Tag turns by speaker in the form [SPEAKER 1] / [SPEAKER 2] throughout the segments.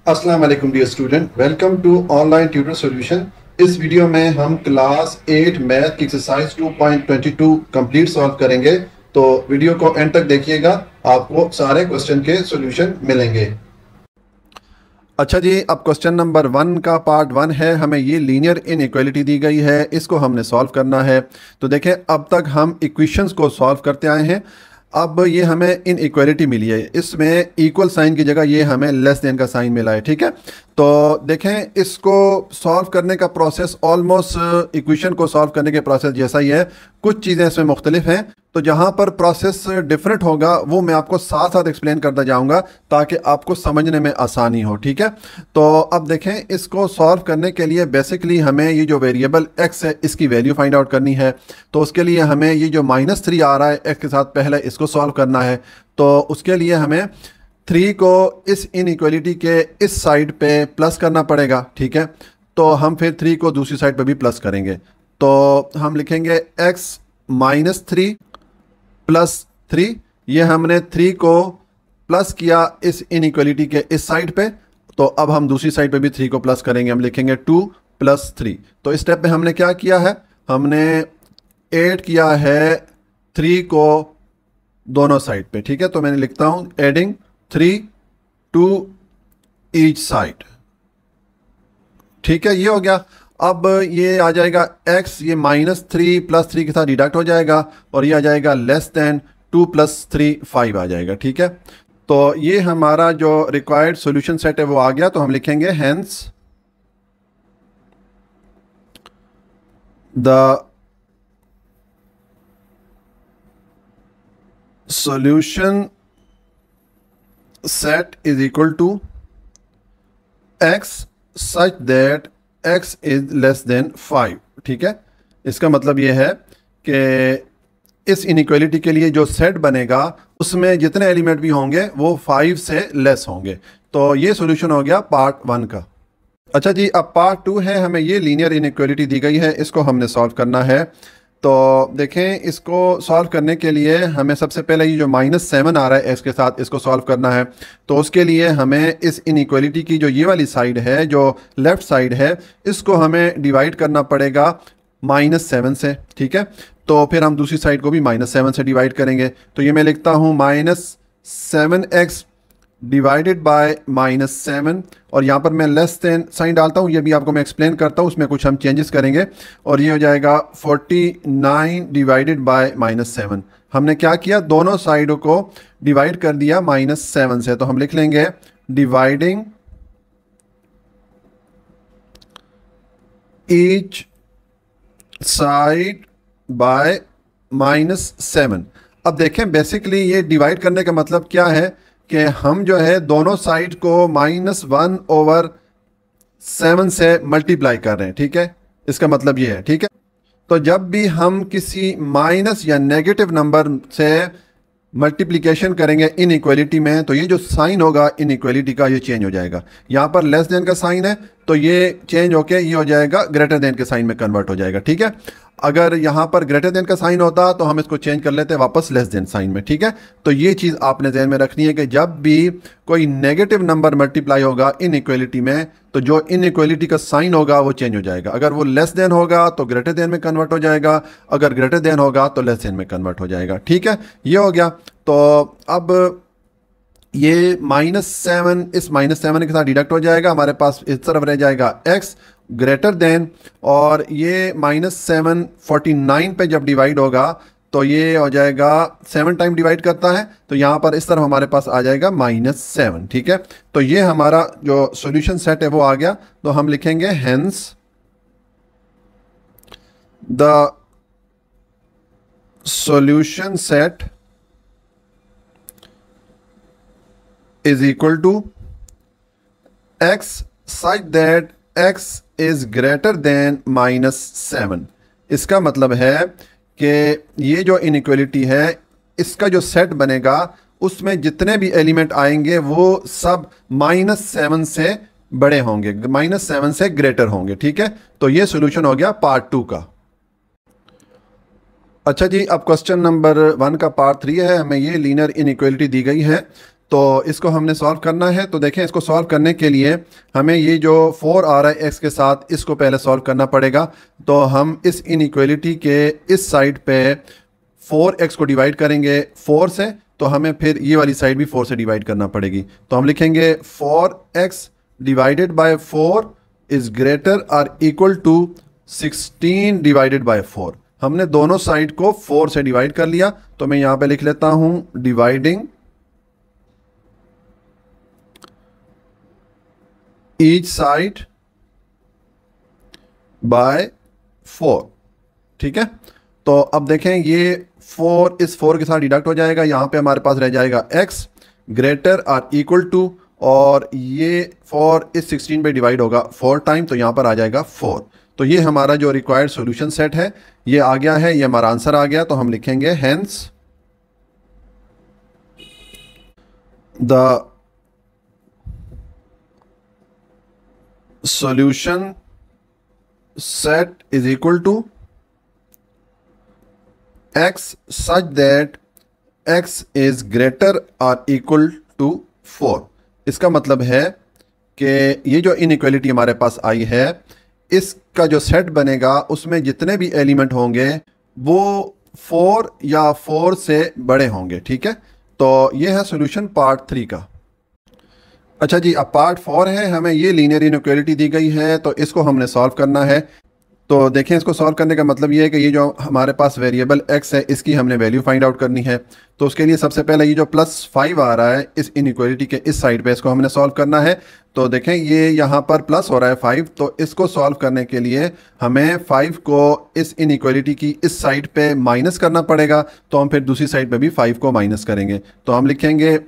[SPEAKER 1] अस्सलाम वालेकुम dear student, welcome to online tutor solution. इस वीडियो में हम क्लास 8 मैथ की एक्सरसाइज 2.22 कंप्लीट सॉल्व करेंगे। तो वीडियो को एंड तक देखिएगा, आपको सारे क्वेश्चन के सॉल्यूशन मिलेंगे। अच्छा जी, अब क्वेश्चन नंबर 1 का पार्ट 1 है। हमें ये लीनियर इनइक्वालिटी दी गई है, इसको हमने सॉल्व करना है। तो देखें, अब तक हम इक्वेशंस को सॉल्व करते आए हैं। अब ये हमें इनइक्वालिटी मिली है, इसमें इक्वल साइन की जगह ये हमें लेस देन का साइन मिला है। ठीक है, तो देखें, इसको सॉल्व करने का प्रोसेस ऑलमोस्ट इक्वेशन को सॉल्व करने के प्रोसेस जैसा ही है। कुछ चीज़ें इसमें मुख्तलिफ हैं, तो जहाँ पर प्रोसेस डिफरेंट होगा वो मैं आपको साथ साथ एक्सप्लेन करता जाऊँगा ताकि आपको समझने में आसानी हो। ठीक है, तो अब देखें, इसको सॉल्व करने के लिए बेसिकली हमें ये जो वेरिएबल x है इसकी वैल्यू फाइंड आउट करनी है। तो उसके लिए हमें ये जो -3 आ रहा है x के साथ, पहले इसको सॉल्व करना है। तो उसके लिए हमें 3 को इस इनइक्वालिटी के इस साइड पे प्लस करना पड़ेगा। ठीक है, तो हम फिर 3 को दूसरी साइड पे भी प्लस करेंगे। तो हम लिखेंगे x -3 + 3। ये हमने 3 को प्लस किया इस इनइक्वालिटी के इस साइड पे, तो अब हम दूसरी साइड पे भी 3 को प्लस करेंगे। हम लिखेंगे 2 + 3। तो इस स्टेप में हमने क्या किया है, हमने ऐड किया है 3 को दोनों साइड पे। ठीक है, तो मैंने लिखता हूँ एडिंग 3 टू ईच साइड। ठीक है, ये हो गया। अब ये आ जाएगा x, ये -3 + 3 के साथ डिडक्ट हो जाएगा और ये आ जाएगा लेस देन 2 + 3 5 आ जाएगा। ठीक है, तो ये हमारा जो रिक्वायर्ड सॉल्यूशन सेट है वो आ गया। तो हम लिखेंगे hence the solution set is equal to x such that x is less than 5। ठीक है, इसका मतलब ये है कि इस इनइक्वालिटी के लिए जो सेट बनेगा उसमें जितने एलिमेंट भी होंगे वो 5 से लेस होंगे। तो ये सॉल्यूशन हो गया पार्ट 1 का। अच्छा जी, अब पार्ट 2 है। हमें ये लीनियर इनइक्वालिटी दी गई है, इसको हमने सॉल्व करना है। तो देखें, इसको सॉल्व करने के लिए हमें सबसे पहले ये जो -7 आ रहा है x के साथ, इसको सॉल्व करना है। तो उसके लिए हमें इस इनइक्वालिटी की जो ये वाली साइड है, जो लेफ़्ट साइड है, इसको हमें डिवाइड करना पड़ेगा -7 से। ठीक है, तो फिर हम दूसरी साइड को भी -7 से डिवाइड करेंगे। तो ये मैं लिखता हूँ -7x डिवाइडेड बाय -7, और यहाँ पर मैं लेस देन साइन डालता हूँ। ये भी आपको मैं एक्सप्लेन करता हूँ, उसमें कुछ हम चेंजेस करेंगे। और ये हो जाएगा 49 डिवाइडेड बाय -7। हमने क्या किया, दोनों साइडों को डिवाइड कर दिया -7 से। तो हम लिख लेंगे डिवाइडिंग ईच साइड बाय -7। अब देखें, बेसिकली ये डिवाइड करने का मतलब क्या है कि हम जो है दोनों साइड को -1/7 से मल्टीप्लाई कर रहे हैं। ठीक है, इसका मतलब ये है। ठीक है, तो जब भी हम किसी माइनस या नेगेटिव नंबर से मल्टीप्लिकेशन करेंगे इनइक्वालिटी में, तो ये जो साइन होगा इनइक्वालिटी का, ये चेंज हो जाएगा। यहाँ पर लेस देन का साइन है तो ये चेंज होके ये हो जाएगा ग्रेटर देन के साइन में कन्वर्ट हो जाएगा। ठीक है, अगर यहाँ पर ग्रेटर देन का साइन होता तो हम इसको चेंज कर लेते वापस लेस देन साइन में। ठीक है, तो ये चीज़ आपने ध्यान में रखनी है कि जब भी कोई नेगेटिव नंबर मल्टीप्लाई होगा इनइक्वालिटी में, तो जो इनइक्वालिटी का साइन होगा वो चेंज हो जाएगा। अगर वो लेस देन होगा तो ग्रेटर देन में कन्वर्ट हो जाएगा, अगर ग्रेटर देन होगा तो लेस देन में कन्वर्ट हो जाएगा। ठीक है, ये हो गया। तो अब ये -7 इस -7 के साथ डिडक्ट हो जाएगा, हमारे पास इस तरफ रह जाएगा x ग्रेटर देन, और ये -7 49 पे जब डिवाइड होगा तो ये हो जाएगा 7 टाइम डिवाइड करता है, तो यहाँ पर इस तरफ हमारे पास आ जाएगा -7। ठीक है, तो ये हमारा जो सॉल्यूशन सेट है वो आ गया। तो हम लिखेंगे hence the solution set is equal to x such that x is greater than -7। इसका मतलब है कि ये जो इनइक्वालिटी है, इसका जो सेट बनेगा उसमें जितने भी एलिमेंट आएंगे वो सब -7 से बड़े होंगे, -7 से ग्रेटर होंगे। ठीक है, तो ये सॉल्यूशन हो गया पार्ट 2 का। अच्छा जी, अब क्वेश्चन नंबर 1 का पार्ट 3 है। हमें ये लीनियर इनइक्वालिटी दी गई है। तो इसको हमने सॉल्व करना है। तो देखें, इसको सॉल्व करने के लिए हमें ये जो 4 आ रहा है x के साथ, इसको पहले सॉल्व करना पड़ेगा। तो हम इस इनइक्वालिटी के इस साइड पे 4x को डिवाइड करेंगे 4 से, तो हमें फिर ये वाली साइड भी 4 से डिवाइड करना पड़ेगी। तो हम लिखेंगे 4x divided by 4 is greater और इक्वल टू 16 डिवाइडेड बाय 4। हमने दोनों साइड को 4 से डिवाइड कर लिया। तो मैं यहां पे लिख लेता हूं डिवाइडिंग ईच साइड बाय 4। ठीक है, तो अब देखें ये 4 इस 4 के साथ डिडक्ट हो जाएगा। यहां पे हमारे पास रह जाएगा x ग्रेटर और इक्वल टू, और ये 4 इस 16 पे डिवाइड होगा 4 टाइम, तो यहां पर आ जाएगा 4। तो ये हमारा जो रिक्वायर्ड सॉल्यूशन सेट है ये आ गया है, ये हमारा आंसर आ गया। तो हम लिखेंगे hence the solution set is equal to x such that x is greater or equal to 4। इसका मतलब है कि ये जो इनइक्वालिटी हमारे पास आई है, इसका जो सेट बनेगा उसमें जितने भी एलिमेंट होंगे वो 4 या 4 से बड़े होंगे। ठीक है, तो ये है सॉल्यूशन पार्ट 3 का। अच्छा जी, अब पार्ट 4 है, हमें ये लीनियर इनइक्वालिटी दी गई है, तो इसको हमने सॉल्व करना है। तो देखें, इसको सॉल्व करने का मतलब ये है कि ये जो हमारे पास वेरिएबल x है इसकी हमने वैल्यू फाइंड आउट करनी है। तो उसके लिए सबसे पहले ये जो +5 आ रहा है इस इनइक्वालिटी के इस साइड पे, इसको हमने सॉल्व करना है। तो देखें ये यहाँ पर प्लस हो रहा है 5, तो इसको सॉल्व करने के लिए हमें 5 को इस इनइक्वालिटी की इस साइड पे माइनस करना पड़ेगा। तो हम फिर दूसरी साइड पे भी 5 को माइनस करेंगे। तो हम लिखेंगे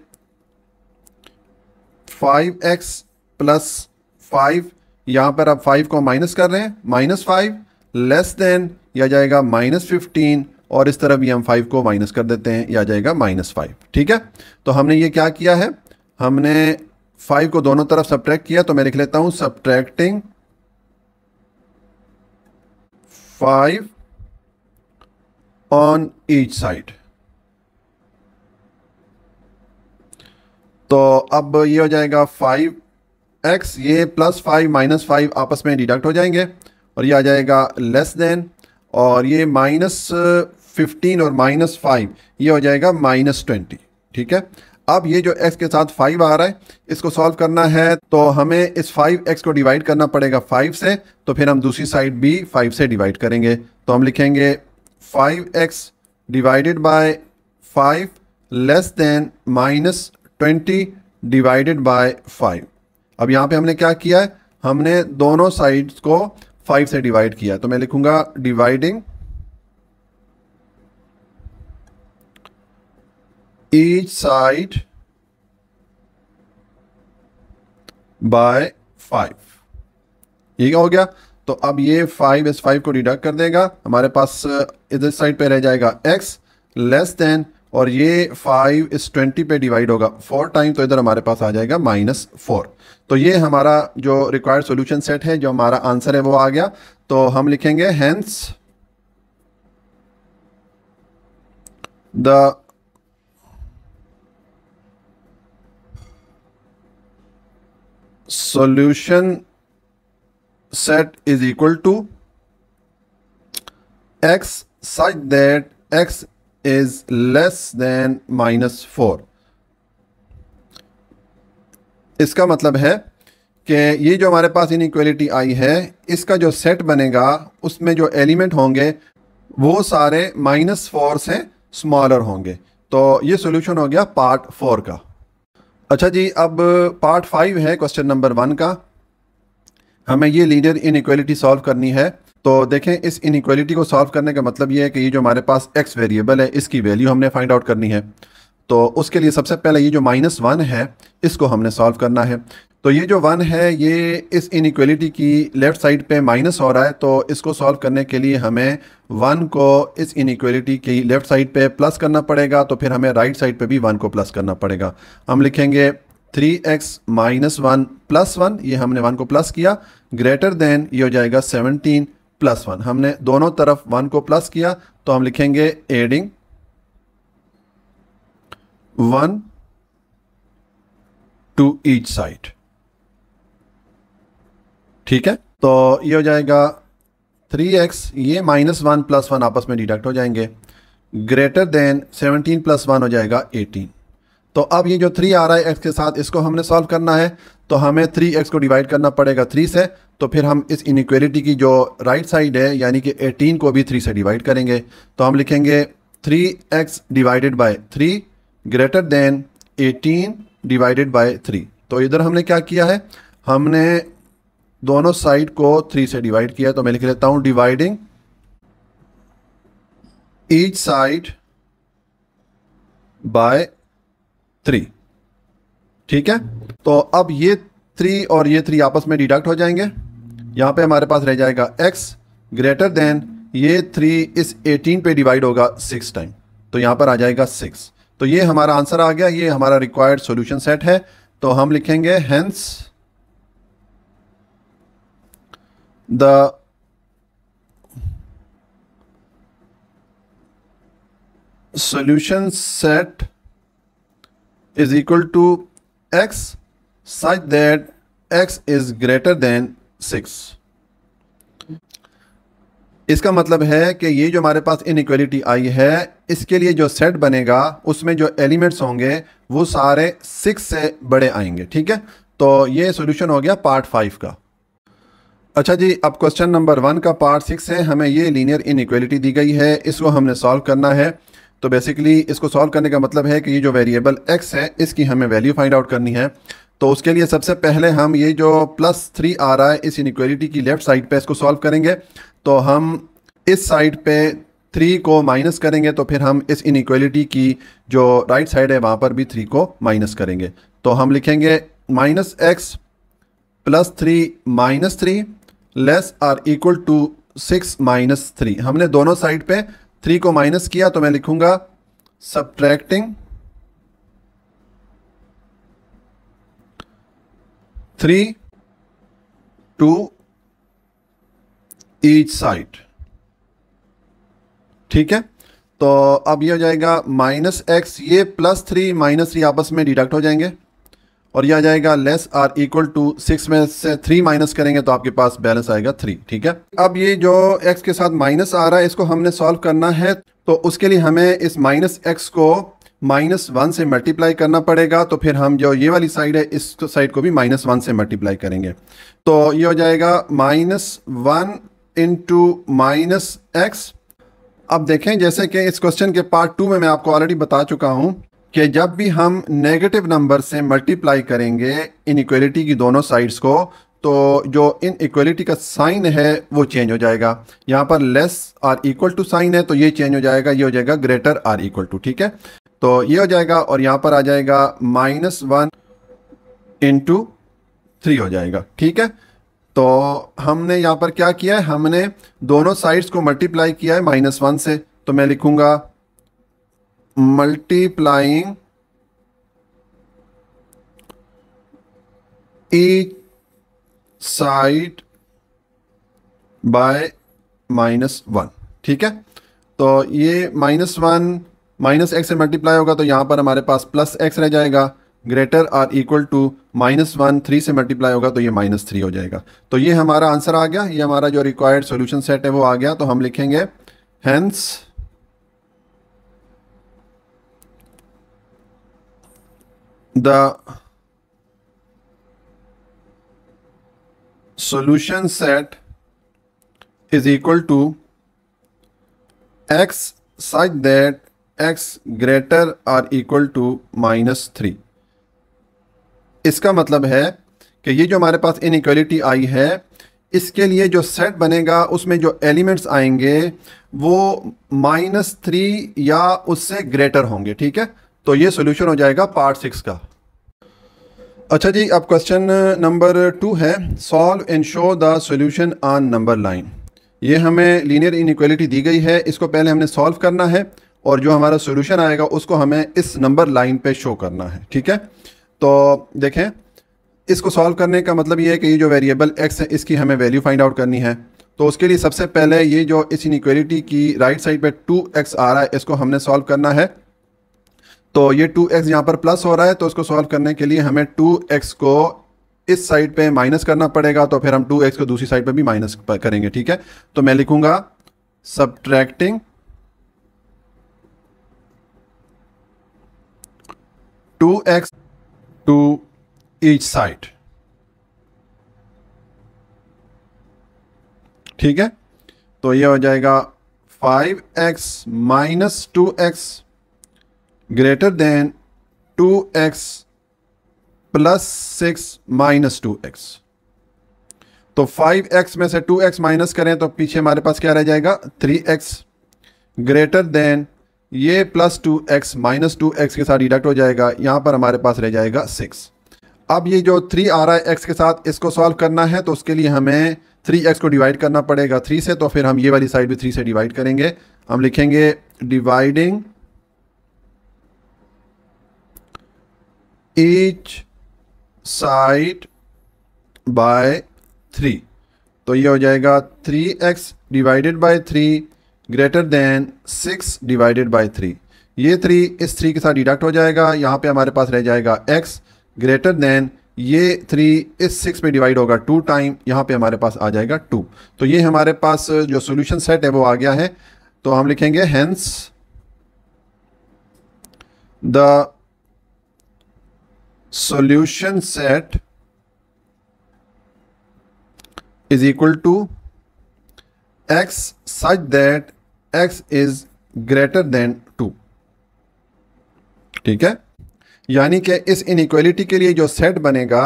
[SPEAKER 1] 5x + 5, यहाँ पर अब 5 को माइनस कर रहे हैं, -5 लेस देन, यह जाएगा -15, और इस तरफ भी हम 5 को माइनस कर देते हैं, यह जाएगा -5। ठीक है, तो हमने ये क्या किया है, हमने 5 को दोनों तरफ सब्ट्रैक्ट किया। तो मैं लिख लेता हूं सब्ट्रैक्टिंग 5 ऑन ईच साइड। तो अब ये हो जाएगा 5x, ये +5 -5 आपस में डिडक्ट हो जाएंगे, और ये आ जाएगा लेस देन, और ये -15 और -5 ये हो जाएगा -20। ठीक है, अब ये जो x के साथ 5 आ रहा है इसको सॉल्व करना है, तो हमें इस 5x को डिवाइड करना पड़ेगा 5 से, तो फिर हम दूसरी साइड भी 5 से डिवाइड करेंगे। तो हम लिखेंगे 5x divided by 5 less than -20 divided by 5। अब यहाँ पे हमने क्या किया है, हमने दोनों साइड्स को 5 से डिवाइड किया। तो मैं लिखूंगा डिवाइडिंग ईच साइड बाय 5। ये क्या हो गया, तो अब ये 5 इस 5 को डिडक्ट कर देगा, हमारे पास इधर साइड पे रह जाएगा x लेस देन, और ये 5 इस 20 पे डिवाइड होगा 4 टाइम, तो इधर हमारे पास आ जाएगा -4। तो ये हमारा जो रिक्वायर्ड सॉल्यूशन सेट है, जो हमारा आंसर है वो आ गया। तो हम लिखेंगे hence the solution set is equal to x such that x is less than -4। इसका मतलब है कि ये जो हमारे पास इनइक्वालिटी आई है, इसका जो सेट बनेगा उसमें जो एलिमेंट होंगे वो सारे -4 से स्मॉलर होंगे। तो ये सॉल्यूशन हो गया पार्ट 4 का। अच्छा जी, अब पार्ट 5 है क्वेश्चन नंबर 1 का। हमें ये लीनियर इनइक्वालिटी सॉल्व करनी है। तो देखें, इस इनइक्वालिटी को सॉल्व करने का मतलब ये है कि ये जो हमारे पास x वेरिएबल है इसकी वैल्यू हमने फाइंड आउट करनी है। तो उसके लिए सबसे पहले ये जो -1 है इसको हमने सॉल्व करना है। तो ये जो 1 है ये इस इनइक्वालिटी की लेफ़्ट साइड पे माइनस हो रहा है, तो इसको सॉल्व करने के लिए हमें 1 को इस इनइक्वालिटी की लेफ़्ट साइड पे प्लस करना पड़ेगा, तो फिर हमें राइट साइड पे भी 1 को प्लस करना पड़ेगा। हम लिखेंगे 3x - 1 + 1, ये हमने 1 को प्लस किया, ग्रेटर देन ये हो जाएगा 17 + 1। हमने दोनों तरफ 1 को प्लस किया, तो हम लिखेंगे एडिंग 1 टू ईच साइड। ठीक है, तो ये हो जाएगा 3x, ये -1 + 1 आपस में डिडक्ट हो जाएंगे, ग्रेटर देन 17 + 1 हो जाएगा 18। तो अब ये जो 3 आ रहा है x के साथ, इसको हमने सॉल्व करना है, तो हमें 3x को डिवाइड करना पड़ेगा 3 से। तो फिर हम इस इनइक्वालिटी की जो राइट साइड है यानी कि 18 को भी 3 से डिवाइड करेंगे। तो हम लिखेंगे 3x divided by 3 greater than 18 divided by 3। तो इधर हमने क्या किया है, हमने दोनों साइड को 3 से डिवाइड किया। तो मैं लिख लेता हूं डिवाइडिंग ईच साइड बाय 3। ठीक है, तो अब ये 3 और ये 3 आपस में डिडक्ट हो जाएंगे। यहां पे हमारे पास रह जाएगा x ग्रेटर देन ये 3 इस 18 पे डिवाइड होगा 6 टाइम, तो यहां पर आ जाएगा 6। तो ये हमारा आंसर आ गया, ये हमारा रिक्वायर्ड सॉल्यूशन सेट है। तो हम लिखेंगे hence the solution set is equal to x such that x is greater than 6। इसका मतलब है कि ये जो हमारे पास इनइक्वालिटी आई है, इसके लिए जो सेट बनेगा उसमें जो एलिमेंट्स होंगे वो सारे 6 से बड़े आएंगे। ठीक है, तो ये सॉल्यूशन हो गया पार्ट 5 का। अच्छा जी, अब क्वेश्चन नंबर 1 का पार्ट 6 है। हमें ये लीनियर इनइक्वालिटी दी गई है, इसको हमने सॉल्व करना है। तो बेसिकली इसको सॉल्व करने का मतलब है कि ये जो वेरिएबल x है इसकी हमें वैल्यू फाइंड आउट करनी है। तो उसके लिए सबसे पहले हम ये जो +3 आ रहा है इस इनइक्वालिटी की लेफ्ट साइड पे इसको सॉल्व करेंगे। तो हम इस साइड पे 3 को माइनस करेंगे, तो फिर हम इस इनइक्वालिटी की जो राइट साइड है वहाँ पर भी 3 को माइनस करेंगे। तो हम लिखेंगे -x + 3 -3 less or equal to 6 - 3। हमने दोनों साइड पे 3 को माइनस किया, तो मैं लिखूंगा सब्ट्रैक्टिंग 3 टू ईच साइड। ठीक है, तो अब ये हो जाएगा -x, ये +3 -3 आपस में डिडक्ट हो जाएंगे और यह आ जाएगा लेस आर इक्वल टू 6 में से 3 माइनस करेंगे तो आपके पास बैलेंस आएगा 3। ठीक है, अब ये जो x के साथ माइनस आ रहा है इसको हमने सॉल्व करना है। तो उसके लिए हमें इस -x को -1 से मल्टीप्लाई करना पड़ेगा। तो फिर हम जो ये वाली साइड है इस साइड को भी -1 से मल्टीप्लाई करेंगे। तो ये हो जाएगा -1 × -x। अब देखें, जैसे कि इस क्वेश्चन के पार्ट 2 में मैं आपको ऑलरेडी बता चुका हूं कि जब भी हम नेगेटिव नंबर से मल्टीप्लाई करेंगे इनइक्वालिटी की दोनों साइड्स को, तो जो इनइक्वालिटी का साइन है वो चेंज हो जाएगा। यहाँ पर less or equal to sign है तो ये चेंज हो जाएगा, ये हो जाएगा ग्रेटर आर इक्वल टू। ठीक है, तो ये हो जाएगा और यहाँ पर आ जाएगा -1 × 3 हो जाएगा। ठीक है, तो हमने यहाँ पर क्या किया है, हमने दोनों साइड्स को मल्टीप्लाई किया है -1 से। तो मैं लिखूंगा मल्टीप्लाइंग ईच साइड बाय -1। ठीक है, तो ये -1 -x से मल्टीप्लाई होगा तो यहाँ पर हमारे पास +x रह जाएगा, ग्रेटर आर इक्वल टू -1 3 से मल्टीप्लाई होगा तो ये -3 हो जाएगा। तो ये हमारा आंसर आ गया, ये हमारा जो रिक्वायर्ड सॉल्यूशन सेट है वो आ गया। तो हम लिखेंगे hence the solution set is equal to x such that x greater or equal to -3। इसका मतलब है कि ये जो हमारे पास इनइक्वालिटी आई है इसके लिए जो सेट बनेगा उसमें जो एलिमेंट्स आएंगे वो -3 या उससे ग्रेटर होंगे। ठीक है, तो ये सॉल्यूशन हो जाएगा पार्ट 6 का। अच्छा जी, अब क्वेश्चन नंबर 2 है, solve and show the solution on number line. ये हमें लीनियर इनइक्वालिटी दी गई है, इसको पहले हमने सॉल्व करना है और जो हमारा सॉल्यूशन आएगा उसको हमें इस नंबर लाइन पे शो करना है। ठीक है, तो देखें, इसको सॉल्व करने का मतलब ये है कि ये जो वेरिएबल x है इसकी हमें वैल्यू फाइंड आउट करनी है। तो उसके लिए सबसे पहले ये जो इस इनइक्वालिटी की राइट साइड पे 2x आ रहा है इसको हमने सॉल्व करना है। तो ये 2x यहाँ पर प्लस हो रहा है, तो इसको सॉल्व करने के लिए हमें 2x को इस साइड पे माइनस करना पड़ेगा, तो फिर हम 2x को दूसरी साइड पे भी माइनस करेंगे। ठीक है, तो मैं लिखूंगा subtracting 2x to each side. ठीक है, तो ये हो जाएगा 5x minus 2x greater than 2x plus 6 minus 2x। तो 5x में से 2x माइनस करें तो पीछे हमारे पास क्या रह जाएगा 3x ग्रेटर देन ये प्लस 2x माइनस 2x के साथ डिडक्ट हो जाएगा, यहां पर हमारे पास रह जाएगा 6। अब ये जो 3 आ रहा है x के साथ, इसको सॉल्व करना है तो उसके लिए हमें 3x को डिवाइड करना पड़ेगा 3 से, तो फिर हम ये वाली साइड भी 3 से डिवाइड करेंगे। हम लिखेंगे डिवाइडिंग ईच साइड बाय 3, तो ये हो जाएगा 3x divided by 3 greater than 6 divided by 3। ये 3 इस 3 के साथ डिडक्ट हो जाएगा, यहाँ पे हमारे पास रह जाएगा x ग्रेटर देन ये 3 इस 6 में डिवाइड होगा 2 टाइम, यहाँ पे हमारे पास आ जाएगा 2। तो ये हमारे पास जो सॉल्यूशन सेट है वो आ गया है। तो हम लिखेंगे hence the solution set is equal to x such that x is greater than 2। ठीक है, यानी कि इस इनइक्वालिटी के लिए जो सेट बनेगा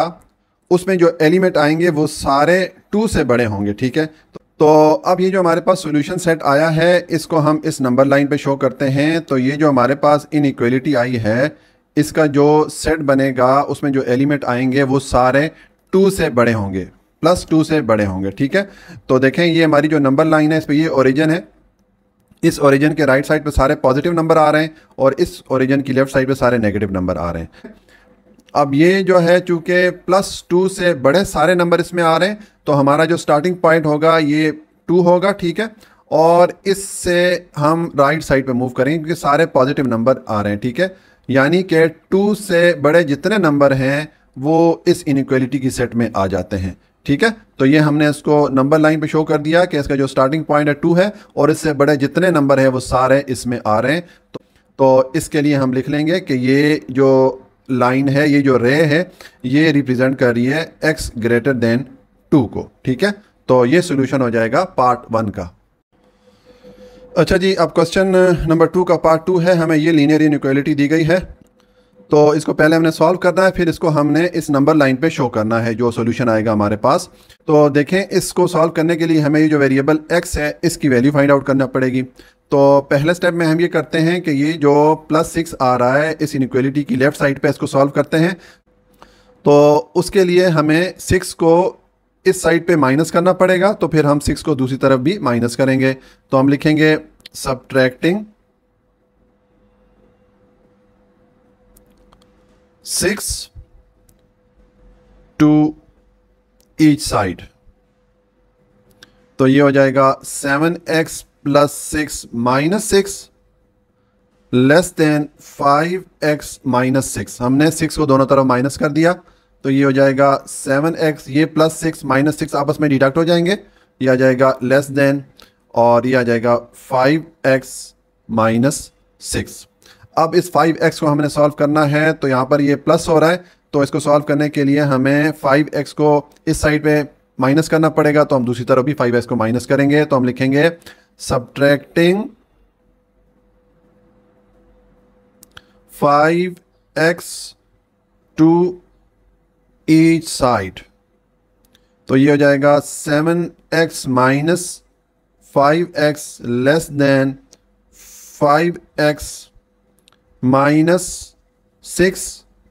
[SPEAKER 1] उसमें जो एलिमेंट आएंगे वो सारे 2 से बड़े होंगे। ठीक है, तो अब ये जो हमारे पास सॉल्यूशन सेट आया है इसको हम इस नंबर लाइन पे शो करते हैं। तो ये जो हमारे पास इनइक्वालिटी आई है इसका जो सेट बनेगा उसमें जो एलिमेंट आएंगे वो सारे 2 से बड़े होंगे, प्लस 2 से बड़े होंगे। ठीक है, तो देखें ये हमारी जो नंबर लाइन है इस पर ये ओरिजिन है, इस ओरिजिन के राइट साइड पे सारे पॉजिटिव नंबर आ रहे हैं और इस ओरिजिन की लेफ्ट साइड पे सारे नेगेटिव नंबर आ रहे हैं। अब ये जो है चूंकि प्लस 2 से बड़े सारे नंबर इसमें आ रहे हैं तो हमारा जो स्टार्टिंग पॉइंट होगा ये 2 होगा। ठीक है, और इससे हम राइट साइड पे मूव करेंगे क्योंकि सारे पॉजिटिव नंबर आ रहे हैं। ठीक है, यानी कि 2 से बड़े जितने नंबर हैं वो इस इनइक्वालिटी की सेट में आ जाते हैं। ठीक है, तो ये हमने इसको नंबर लाइन पे शो कर दिया कि इसका जो स्टार्टिंग पॉइंट है 2 है और इससे बड़े जितने नंबर है वो सारे इसमें आ रहे हैं। तो इसके लिए हम लिख लेंगे कि ये जो लाइन है, ये जो रे है, ये रिप्रेजेंट कर रही है x ग्रेटर देन 2 को। ठीक है, तो ये सोल्यूशन हो जाएगा पार्ट 1 का। अच्छा जी, अब क्वेश्चन नंबर 2 का पार्ट 2 है। हमें ये लीनियर इनइक्वालिटी दी गई है, तो इसको पहले हमने सॉल्व करना है, फिर इसको हमने इस नंबर लाइन पे शो करना है जो सॉल्यूशन आएगा हमारे पास। तो देखें, इसको सॉल्व करने के लिए हमें ये जो वेरिएबल x है इसकी वैल्यू फाइंड आउट करना पड़ेगी। तो पहले स्टेप में हम ये करते हैं कि ये जो प्लस 6 आ रहा है इस इनइक्वालिटी की लेफ्ट साइड पे इसको सॉल्व करते हैं। तो उसके लिए हमें 6 को इस साइड पे माइनस करना पड़ेगा, तो फिर हम 6 को दूसरी तरफ भी माइनस करेंगे। तो हम लिखेंगे सब्ट्रैक्टिंग 6 टू ईच साइड, तो ये हो जाएगा 7x plus 6 minus 6 less than 5x minus 6। हमने 6 को दोनों तरफ माइनस कर दिया, तो ये हो जाएगा 7x, ये प्लस 6 माइनस 6 आपस में डिडक्ट हो जाएंगे, ये आ जाएगा लेस देन, और ये आ जाएगा 5x माइनस 6। अब इस 5x को हमने सॉल्व करना है, तो यहाँ पर ये प्लस हो रहा है, तो इसको सॉल्व करने के लिए हमें 5x को इस साइड पे माइनस करना पड़ेगा, तो हम दूसरी तरफ भी 5x को माइनस करेंगे। तो हम लिखेंगे subtracting 5x to each side, तो ये हो जाएगा 7x minus 5x less than 5x minus 6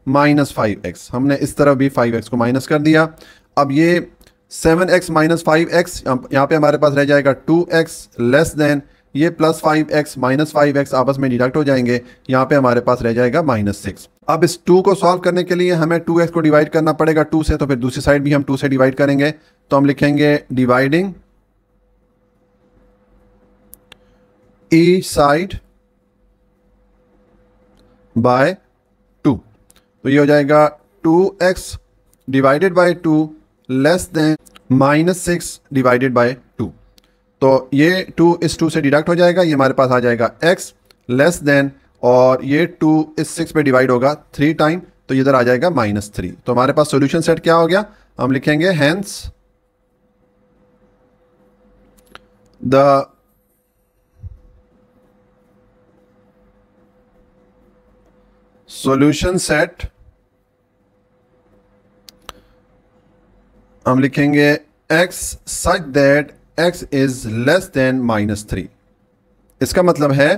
[SPEAKER 1] minus 5x। हमने इस तरफ भी 5x को माइनस कर दिया। अब ये 7x माइनस 5x, यहाँ पे हमारे पास रह जाएगा 2x लेस देन ये प्लस 5x माइनस 5x आपस में डिडक्ट हो जाएंगे, यहाँ पे हमारे पास रह जाएगा माइनस 6। अब इस 2 को सॉल्व करने के लिए हमें 2x को डिवाइड करना पड़ेगा 2 से, तो फिर दूसरी साइड भी हम 2 से डिवाइड करेंगे। तो हम लिखेंगे डिवाइडिंग ईच साइड बाय 2। तो ये हो जाएगा 2x divided by 2 less than -6 divided by 2। तो ये 2 इस 2 से डिडक्ट हो जाएगा, ये हमारे पास आ जाएगा x लेस देन, और ये 2 इस 6 पे डिवाइड होगा 3 टाइम, तो इधर आ जाएगा -3। तो हमारे पास सॉल्यूशन सेट क्या हो गया, हम लिखेंगे हेंस द सॉल्यूशन सेट, हम लिखेंगे x such that x is less then -3। इसका मतलब है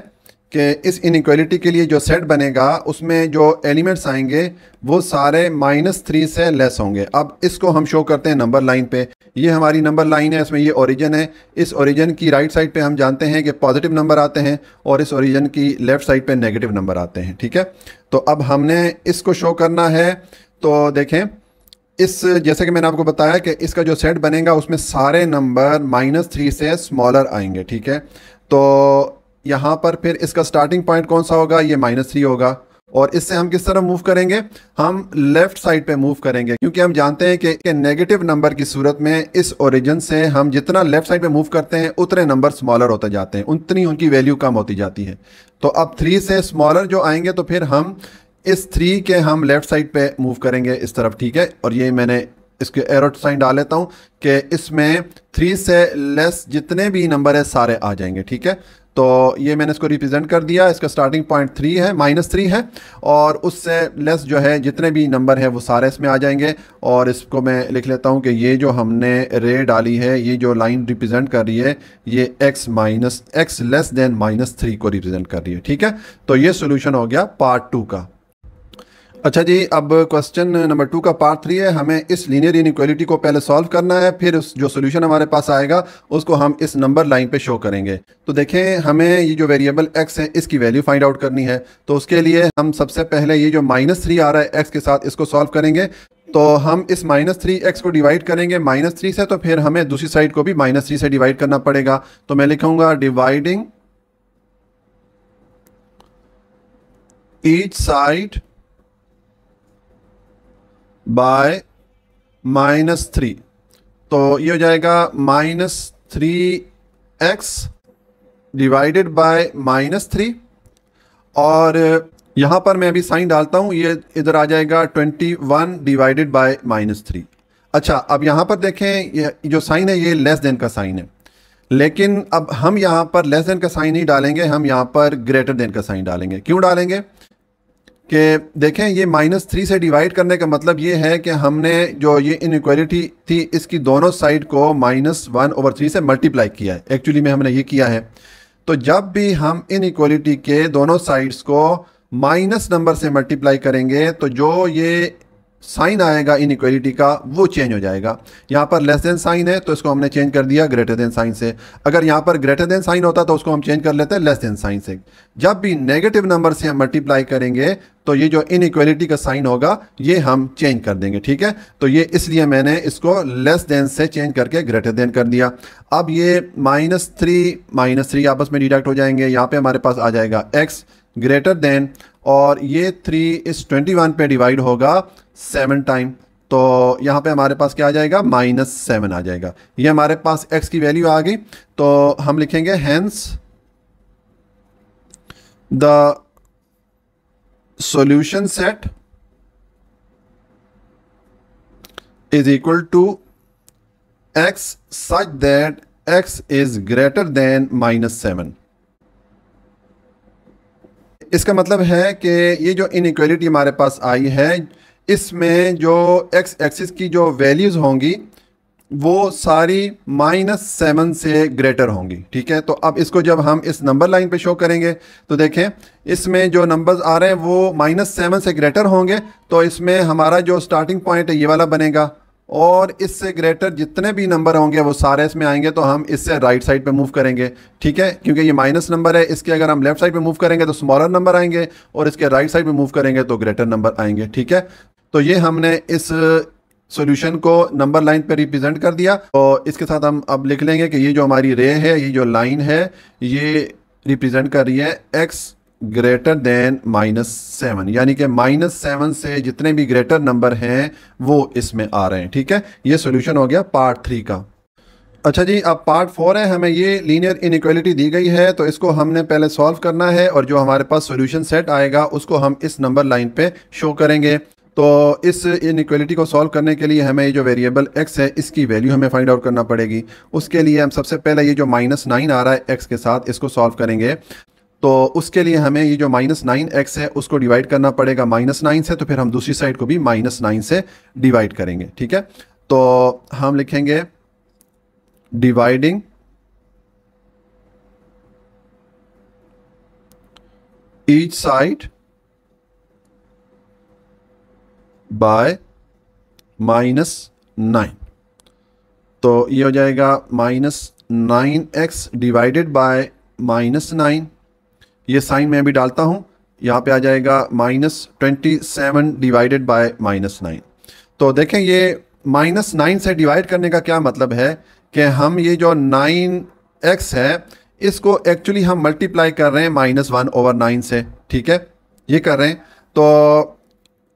[SPEAKER 1] कि इस इनइक्वालिटी के लिए जो सेट बनेगा उसमें जो एलिमेंट्स आएंगे वो सारे -3 से लेस होंगे। अब इसको हम शो करते हैं नंबर लाइन पे। ये हमारी नंबर लाइन है, इसमें ये ओरिजिन है। इस ओरिजिन की राइट साइड पे हम जानते हैं कि पॉजिटिव नंबर आते हैं और इस ओरिजिन की लेफ्ट साइड पे नेगेटिव नंबर आते हैं, ठीक है। तो अब हमने इसको शो करना है, तो देखें इस, जैसे कि मैंने आपको बताया कि इसका जो सेट बनेगा उसमें सारे नंबर -3 से स्मॉलर आएंगे, ठीक है। तो यहाँ पर फिर इसका स्टार्टिंग पॉइंट कौन सा होगा, ये -3 होगा, और इससे हम किस तरफ मूव करेंगे, हम लेफ्ट साइड पे मूव करेंगे, क्योंकि हम जानते हैं कि नेगेटिव नंबर की सूरत में इस ओरिजिन से हम जितना लेफ्ट साइड पे मूव करते हैं उतने नंबर स्मॉलर होते जाते हैं, उतनी उनकी वैल्यू कम होती जाती है। तो अब 3 से स्मॉलर जो आएंगे तो फिर हम इस 3 के हम लेफ्ट साइड पे मूव करेंगे इस तरफ, ठीक है। और ये मैंने इसके एरो साइन डाल लेता हूँ कि इसमें 3 से लेस जितने भी नंबर है सारे आ जाएंगे, ठीक है। तो ये मैंने इसको रिप्रेजेंट कर दिया, इसका स्टार्टिंग पॉइंट 3 है, -3 है, और उससे लेस जो है जितने भी नंबर है वो सारे इसमें आ जाएंगे। और इसको मैं लिख लेता हूँ कि ये जो हमने रे डाली है, ये जो लाइन रिप्रेजेंट कर रही है, ये x लेस देन -3 को रिप्रेजेंट कर रही है, ठीक है। तो ये सोल्यूशन हो गया पार्ट 2 का। अच्छा जी, अब क्वेश्चन नंबर 2 का पार्ट 3 है। हमें इस लीनियर इनइक्वालिटी को पहले सॉल्व करना है, फिर उस जो सोल्यूशन हमारे पास आएगा उसको हम इस नंबर लाइन पे शो करेंगे। तो देखें, हमें ये जो वेरिएबल x है इसकी वैल्यू फाइंड आउट करनी है। तो उसके लिए हम सबसे पहले ये जो -3 आ रहा है x के साथ, इसको सॉल्व करेंगे। तो हम इस -3x को डिवाइड करेंगे -3 से, तो फिर हमें दूसरी साइड को भी -3 से डिवाइड करना पड़ेगा। तो मैं लिखूंगा डिवाइडिंग ईच साइड बाय -3। तो ये हो जाएगा -3x डिवाइडेड बाय -3, और यहाँ पर मैं अभी साइन डालता हूँ, ये इधर आ जाएगा 21 डिवाइडेड बाय -3। अच्छा, अब यहाँ पर देखें, ये जो साइन है ये लेस देन का साइन है, लेकिन अब हम यहाँ पर लेस देन का साइन नहीं डालेंगे, हम यहाँ पर ग्रेटर देन का साइन डालेंगे। क्यों डालेंगे कि देखें, ये -3 से डिवाइड करने का मतलब ये है कि हमने जो ये इनइक्वालिटी थी इसकी दोनों साइड को -1/3 से मल्टीप्लाई किया है। एक्चुअली में हमने ये किया है। तो जब भी हम इनइक्वालिटी के दोनों साइड्स को माइनस नंबर से मल्टीप्लाई करेंगे तो जो ये साइन आएगा इनइक्वालिटी का वो चेंज हो जाएगा। यहाँ पर लेस देन साइन है तो इसको हमने चेंज कर दिया ग्रेटर देन साइन से। अगर यहाँ पर ग्रेटर देन साइन होता तो उसको हम चेंज कर लेते हैं लेस देन साइन से। जब भी नेगेटिव नंबर से हम मल्टीप्लाई करेंगे तो ये जो इनइक्वालिटी का साइन होगा ये हम चेंज कर देंगे, ठीक है। तो ये इसलिए मैंने इसको लेस देन से चेंज करके ग्रेटर देन कर दिया। अब ये -3 आपस में डिडक्ट हो जाएंगे। यहाँ पे हमारे पास आ जाएगा x ग्रेटर देन, और ये 3 इस 21 पे डिवाइड होगा 7 टाइम। तो यहाँ पे हमारे पास क्या आ जाएगा, -7 आ जाएगा। ये हमारे पास x की वैल्यू आ गई। तो हम लिखेंगे hence the solution set is equal to x such that x is greater than -7। इसका मतलब है कि ये जो इनइक्वालिटी हमारे पास आई है इसमें जो x एक्सिस की जो वैल्यूज होंगी वो सारी -7 से ग्रेटर होंगी, ठीक है। तो अब इसको जब हम इस नंबर लाइन पे शो करेंगे तो देखें इसमें जो नंबर्स आ रहे हैं वो -7 से ग्रेटर होंगे। तो इसमें हमारा जो स्टार्टिंग पॉइंट है ये वाला बनेगा, और इससे ग्रेटर जितने भी नंबर होंगे वो सारे इसमें आएंगे। तो हम इससे राइट साइड पे मूव करेंगे, ठीक है, क्योंकि ये माइनस नंबर है। इसके अगर हम लेफ्ट साइड पे मूव करेंगे तो स्मॉलर नंबर आएंगे, और इसके राइट साइड पे मूव करेंगे तो ग्रेटर नंबर आएंगे, ठीक है। तो ये हमने इस सॉल्यूशन को नंबर लाइन पे रिप्रेजेंट कर दिया। और इसके साथ हम अब लिख लेंगे कि ये जो हमारी रे है, ये जो लाइन है, ये रिप्रेजेंट कर रही है x ग्रेटर देन -7, यानी कि -7 से जितने भी ग्रेटर नंबर हैं वो इसमें आ रहे हैं। ठीक है, ये सोल्यूशन हो गया पार्ट 3 का। अच्छा जी, अब पार्ट 4 है। हमें ये लीनियर इनइक्वालिटी दी गई है, तो इसको हमने पहले सॉल्व करना है और जो हमारे पास सॉल्यूशन सेट आएगा उसको हम इस नंबर लाइन पे शो करेंगे। तो इस इनइक्वालिटी को सॉल्व करने के लिए हमें ये जो वेरिएबल x है इसकी वैल्यू हमें फाइंड आउट करना पड़ेगी। उसके लिए हम सबसे पहले ये जो -9 आ रहा है x के साथ, इसको सॉल्व करेंगे। तो उसके लिए हमें ये जो -9x है उसको डिवाइड करना पड़ेगा -9 से, तो फिर हम दूसरी साइड को भी -9 से डिवाइड करेंगे। ठीक है, तो हम लिखेंगे डिवाइडिंग ईच साइड बाय -9। तो ये हो जाएगा -9x डिवाइडेड बाय -9। ये साइन मैं भी डालता हूँ, यहाँ पे आ जाएगा -27 डिवाइडेड बाय -9। तो देखें ये -9 से डिवाइड करने का क्या मतलब है कि हम ये जो 9x है इसको एक्चुअली हम मल्टीप्लाई कर रहे हैं -1/9 से। ठीक है, ये कर रहे हैं। तो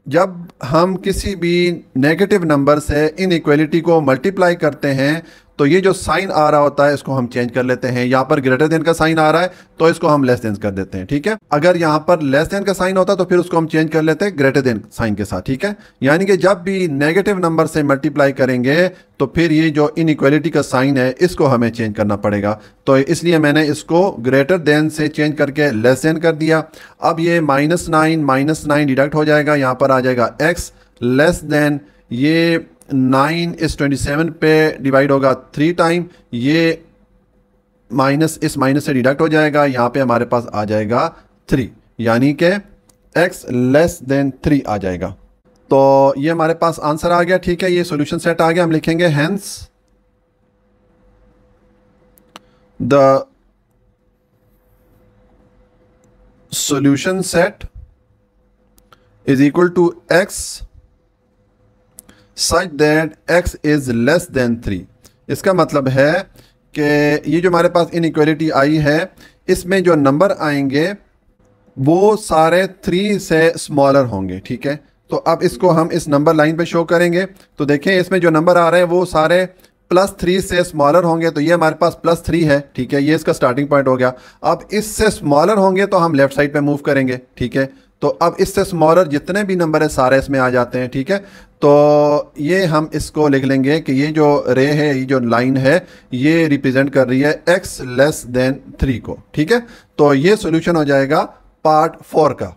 [SPEAKER 1] जब हम किसी भी नेगेटिव नंबर से इनइक्वालिटी को मल्टीप्लाई करते हैं तो ये जो साइन आ रहा होता है इसको हम चेंज कर लेते हैं। यहाँ पर ग्रेटर देन का साइन आ रहा है तो इसको हम लेस देन कर देते हैं। ठीक है, अगर यहाँ पर लेस देन का साइन होता तो फिर उसको हम चेंज कर लेते हैं ग्रेटर देन साइन के साथ। ठीक है, यानी कि जब भी नेगेटिव नंबर से मल्टीप्लाई करेंगे तो फिर ये जो इनइक्वालिटी का साइन है इसको हमें चेंज करना पड़ेगा। तो इसलिए मैंने इसको ग्रेटर देन से चेंज करके लेस देन कर दिया। अब ये -9 डिडक्ट हो जाएगा, यहाँ पर आ जाएगा x लेस देन ये 9 इस 27 पे डिवाइड होगा 3 टाइम, ये माइनस इस माइनस से डिडक्ट हो जाएगा, यहाँ पे हमारे पास आ जाएगा 3, यानी कि x लेस देन 3 आ जाएगा। तो ये हमारे पास आंसर आ गया। ठीक है, ये सॉल्यूशन सेट आ गया। हम लिखेंगे hence the solution set is equal to x such that x is less than 3। इसका मतलब है कि ये जो हमारे पास इनइक्वालिटी आई है इसमें जो नंबर आएंगे वो सारे 3 से स्मॉलर होंगे। ठीक है, तो अब इसको हम इस नंबर लाइन पे शो करेंगे। तो देखें इसमें जो नंबर आ रहे हैं वो सारे +3 से स्मॉलर होंगे। तो ये हमारे पास +3 है। ठीक है, ये इसका स्टार्टिंग पॉइंट हो गया। अब इससे स्मॉलर होंगे तो हम लेफ्ट साइड पे मूव करेंगे। ठीक है, तो अब इससे स्मॉलर जितने भी नंबर है सारे इसमें आ जाते हैं। ठीक है, तो ये हम इसको लिख लेंगे कि ये जो रे है, ये जो लाइन है, ये रिप्रेजेंट कर रही है x लेस देन 3 को। ठीक है, तो ये सॉल्यूशन हो जाएगा पार्ट 4 का।